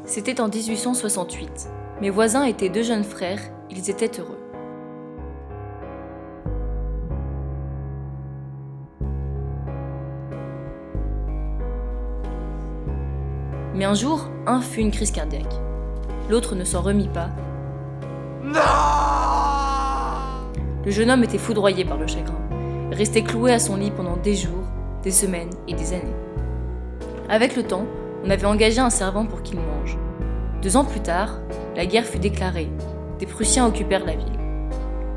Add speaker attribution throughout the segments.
Speaker 1: C'était en 1868. Mes voisins étaient deux jeunes frères, ils étaient heureux. Mais un jour, un fut une crise cardiaque. L'autre ne s'en remit pas.
Speaker 2: Non!
Speaker 1: Le jeune homme était foudroyé par le chagrin, resté cloué à son lit pendant des jours, des semaines et des années. Avec le temps, on avait engagé un servant pour qu'il mange. 2 ans plus tard, la guerre fut déclarée. Des Prussiens occupèrent la ville.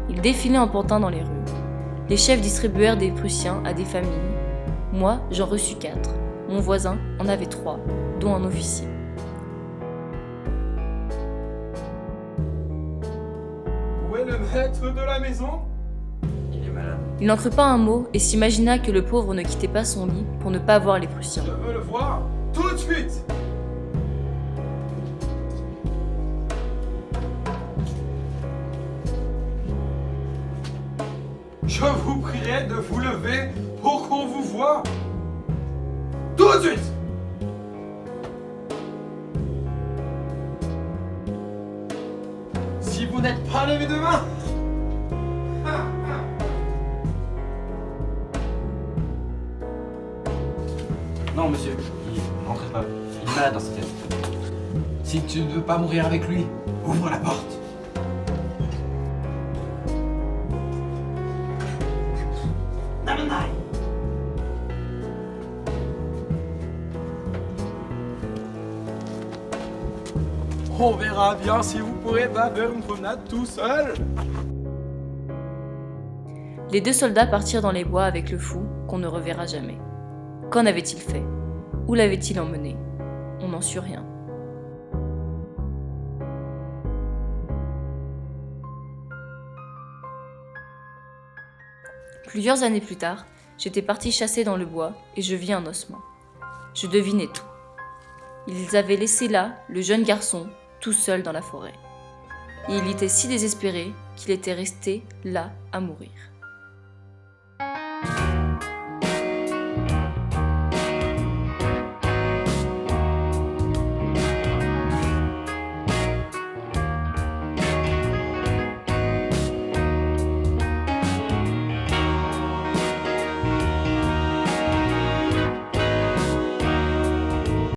Speaker 1: Ils défilaient en pantin dans les rues. Les chefs distribuèrent des Prussiens à des familles. Moi, j'en reçus 4. Mon voisin en avait 3, dont un officier.
Speaker 2: Où est le maître de la maison?
Speaker 3: Il est malade.
Speaker 1: Il n'en crut pas un mot et s'imagina que le pauvre ne quittait pas son lit pour ne pas voir les Prussiens.
Speaker 2: Je veux le voir tout de suite! Je vous prierai de vous lever pour qu'on vous voie tout de suite! Si vous n'êtes pas levé demain,
Speaker 3: Non, monsieur, n'entrez pas. Il est malade dans sa tête. Si tu ne veux pas mourir avec lui, ouvre la porte.
Speaker 2: on verra bien si vous pourrez pas faire une promenade tout seul.
Speaker 1: Les 2 soldats partirent dans les bois avec le fou qu'on ne reverra jamais. Qu'en avait-il fait? Où l'avait-il emmené? On n'en sut rien. Plusieurs années plus tard, j'étais parti chasser dans le bois et je vis un ossement. Je devinais tout. Ils avaient laissé là le jeune garçon, tout seul dans la forêt. Et il était si désespéré qu'il était resté là à mourir.